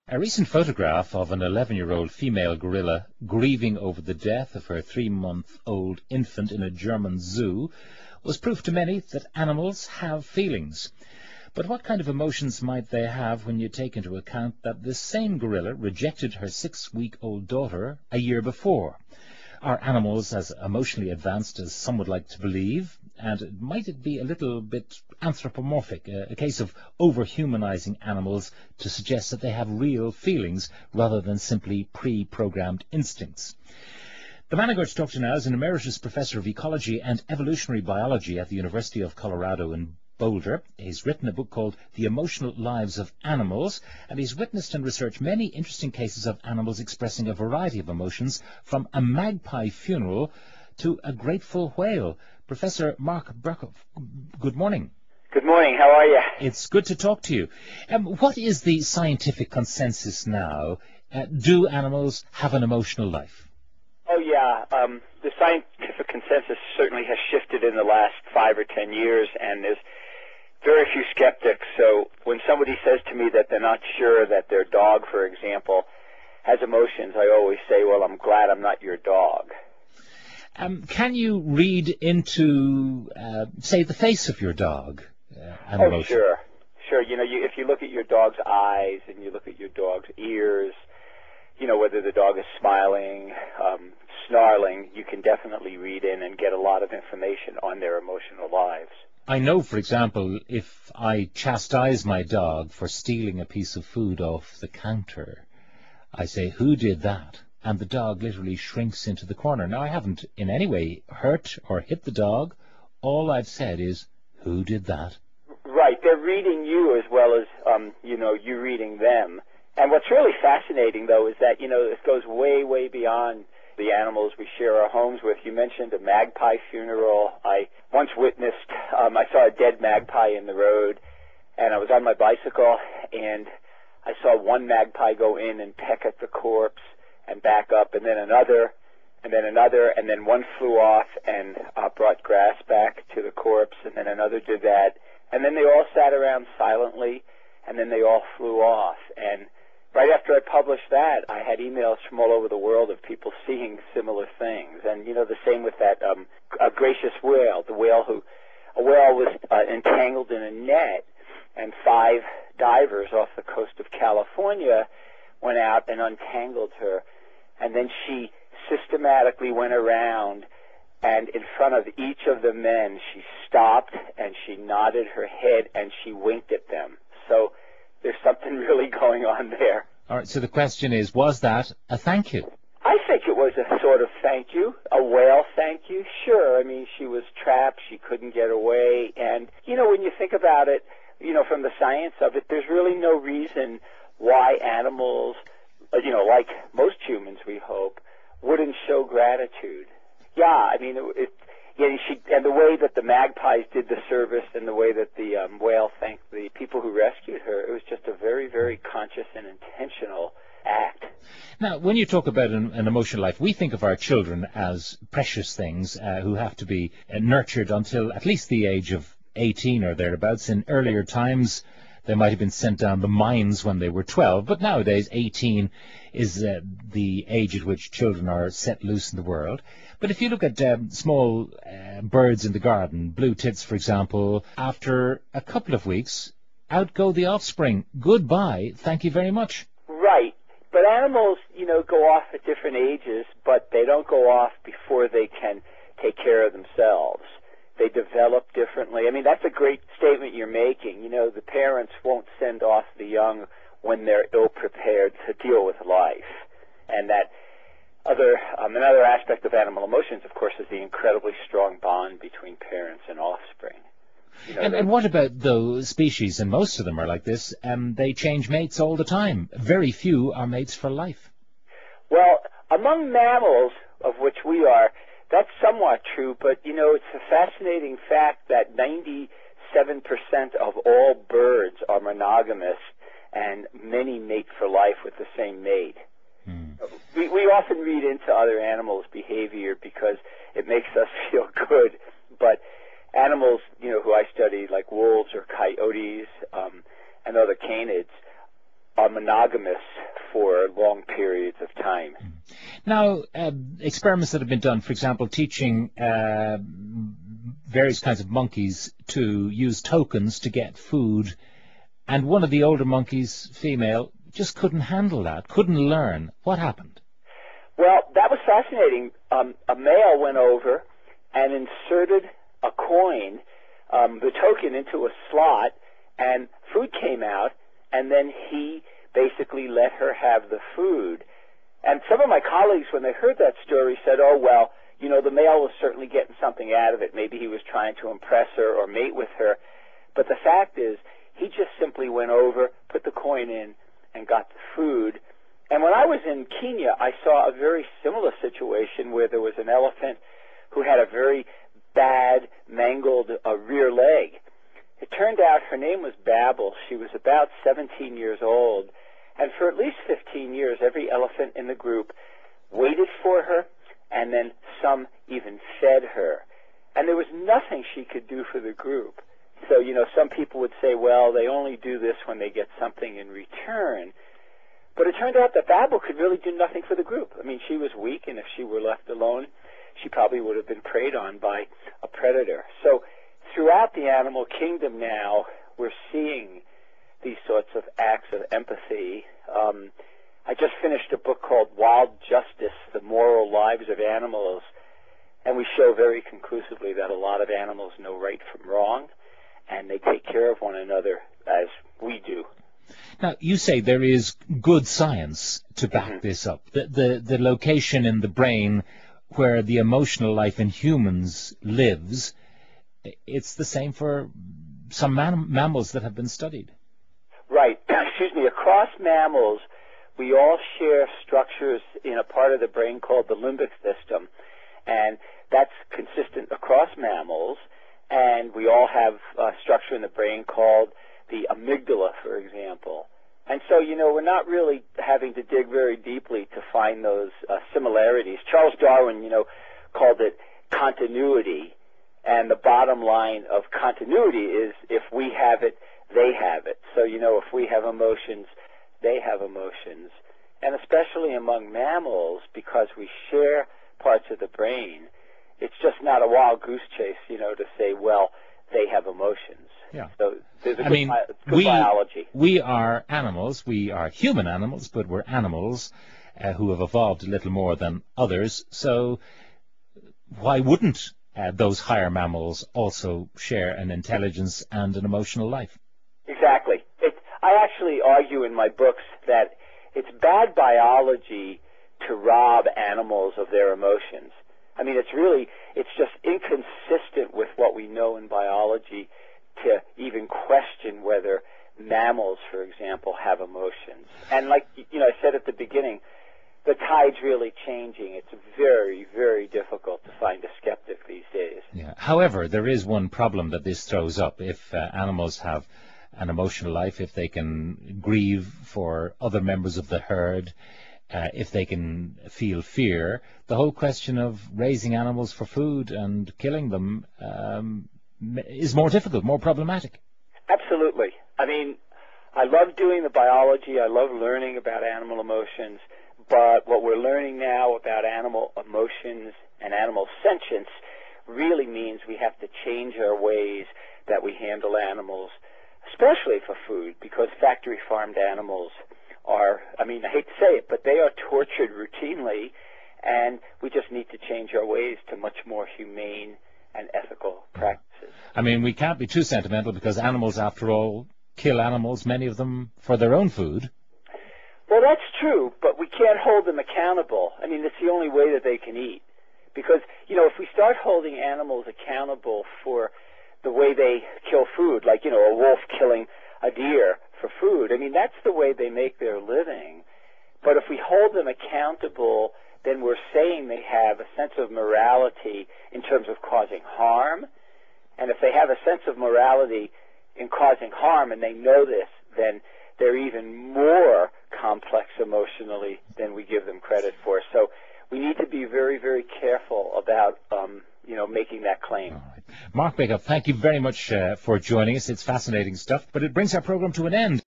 A recent photograph of an 11-year-old female gorilla grieving over the death of her 3-month-old infant in a German zoo was proof to many that animals have feelings. But what kind of emotions might they have when you take into account that this same gorilla rejected her 6-week-old daughter a year before? Are animals as emotionally advanced as some would like to believe? And might it be a little bit anthropomorphic, a case of over-humanizing animals to suggest that they have real feelings rather than simply pre-programmed instincts? The man I'm going to talk to now is an Emeritus Professor of Ecology and Evolutionary Biology at the University of Colorado in Boulder. He's written a book called The Emotional Lives of Animals, and he's witnessed and researched many interesting cases of animals expressing a variety of emotions, from a magpie funeral to a grateful whale. Professor Marc Bekoff, good morning. Good morning. How are you? It's good to talk to you. What is the scientific consensus now? Do animals have an emotional life? Oh, yeah. The scientific consensus certainly has shifted in the last 5 or 10 years, and there's very few skeptics. So when somebody says to me that they're not sure that their dog, for example, has emotions, I always say, well, I'm glad I'm not your dog. Can you read into, say, the face of your dog? An emotion? Sure. Sure. You know, if you look at your dog's eyes and you look at your dog's ears, you know, whether the dog is smiling, snarling, you can definitely read in and get a lot of information on their emotional lives. I know, for example, if I chastise my dog for stealing a piece of food off the counter, I say, "Who did that?" And the dog literally shrinks into the corner. Now, I haven't in any way hurt or hit the dog. All I've said is, "Who did that?" Right. They're reading you as well as, you reading them. And what's really fascinating, though, is that, it goes way, way beyond the animals we share our homes with. You mentioned a magpie funeral. I once witnessed, I saw a dead magpie in the road, and I was on my bicycle, and I saw one magpie go in and peck at the corpse and back up, and then another, and then another, and then one flew off and brought grass back to the corpse, and then another did that. And then they all sat around silently, and then they all flew off. And right after I published that, I had emails from all over the world of people seeing similar things. And, the same with that a gracious whale, a whale was entangled in a net, and 5 divers off the coast of California went out and untangled her. And then she systematically went around, and in front of each of the men, she stopped and she nodded her head and she winked at them. So there's something really going on there. All right, so the question is, was that a thank you? I think it was a sort of thank you, a whale thank you. Sure, I mean, she was trapped, she couldn't get away, and, when you think about it, from the science of it, there's really no reason why animals, like most humans, we hope, wouldn't show gratitude. Yeah, I mean, and the way that the magpies did the service and the way that the whale thanked the people who rescued her, it was just a very, very conscious and intentional act. Now, when you talk about an emotional life, we think of our children as precious things who have to be nurtured until at least the age of 18 or thereabouts. In earlier times, they might have been sent down the mines when they were 12, but nowadays 18 is the age at which children are set loose in the world. But if you look at small birds in the garden, blue tits, for example, after a couple of weeks, out go the offspring. Goodbye, thank you very much. Right. But animals, go off at different ages, but they don't go off before they can take care of themselves. They develop differently. I mean, that's a great statement you're making. The parents won't send off the young when they're ill-prepared to deal with life. And that another aspect of animal emotions, of course, is the incredibly strong bond between parents and offspring. And what about those species, and most of them are like this, they change mates all the time. Very few are mates for life. Well, among mammals, of which we are, that's somewhat true, but, it's a fascinating fact that 97% of all birds are monogamous, and many mate for life with the same mate. We often read into other animals' behavior because it makes us feel good, but animals, who I study, like wolves or coyotes and other canids, are monogamous periods of time. Now, experiments that have been done, for example, teaching various kinds of monkeys to use tokens to get food, and one of the older monkeys, female, just couldn't handle that, couldn't learn. What happened? Well, that was fascinating. A male went over and inserted a coin, the token, into a slot, and food came out, and then he basically let her have the food. And some of my colleagues, when they heard that story, said, oh, well, you know, the male was certainly getting something out of it. Maybe he was trying to impress her or mate with her. But the fact is, he just simply went over, put the coin in, and got the food. And when I was in Kenya, I saw a very similar situation where there was an elephant who had a very bad, mangled rear leg. It turned out her name was Babel. She was about 17 years old. And for at least 15 years, every elephant in the group waited for her, and then some even fed her. And there was nothing she could do for the group. So, you know, some people would say, well, they only do this when they get something in return. But it turned out that Babel could really do nothing for the group. I mean, she was weak, and if she were left alone, she probably would have been preyed on by a predator. So throughout the animal kingdom now, we're seeing these sorts of acts of empathy. I just finished a book called Wild Justice, The Moral Lives of Animals, and we show very conclusively that a lot of animals know right from wrong, and they take care of one another as we do. Now, you say there is good science to back this up. The location in the brain where the emotional life in humans lives, it's the same for some mammals that have been studied. Right. Excuse me. Across mammals, we all share structures in a part of the brain called the limbic system, and that's consistent across mammals. And we all have a structure in the brain called the amygdala, for example. And so, you know, we're not really having to dig very deeply to find those similarities. Charles Darwin, you know, called it continuity. And the bottom line of continuity is if we have it, they have it. So, you know, if we have emotions, they have emotions. And especially among mammals, because we share parts of the brain, it's just not a wild goose chase, you know, to say, well, they have emotions. Yeah. So there's a good biology. We are animals. We are human animals, but we're animals who have evolved a little more than others. So why wouldn't those higher mammals also share an intelligence and an emotional life? Exactly. I actually argue in my books that it's bad biology to rob animals of their emotions. I mean, it's just inconsistent with what we know in biology to even question whether mammals, for example, have emotions. And like, you know, I said at the beginning, the tide's really changing. It's very, very difficult to find a skeptic these days. Yeah. However, there is one problem that this throws up. If animals have an emotional life, if they can grieve for other members of the herd, if they can feel fear, the whole question of raising animals for food and killing them is more difficult, more problematic. Absolutely. I mean, I love doing the biology. I love learning about animal emotions. But what we're learning now about animal emotions and animal sentience really means we have to change our ways that we handle animals, especially for food, because factory farmed animals are, I mean, I hate to say it, but they are tortured routinely, and we just need to change our ways to much more humane and ethical practices. I mean, we can't be too sentimental because animals, after all, kill animals, many of them for their own food. Well, that's true, but we can't hold them accountable. I mean, it's the only way that they can eat. Because, you know, if we start holding animals accountable for the way they kill food, like, you know, a wolf killing a deer for food, I mean, that's the way they make their living. But if we hold them accountable, then we're saying they have a sense of morality in terms of causing harm. And if they have a sense of morality in causing harm and they know this, then they're even more complex emotionally than we give them credit for. So we need to be very, very careful about, making that claim. All right. Marc Bekoff, thank you very much for joining us. It's fascinating stuff, but it brings our program to an end.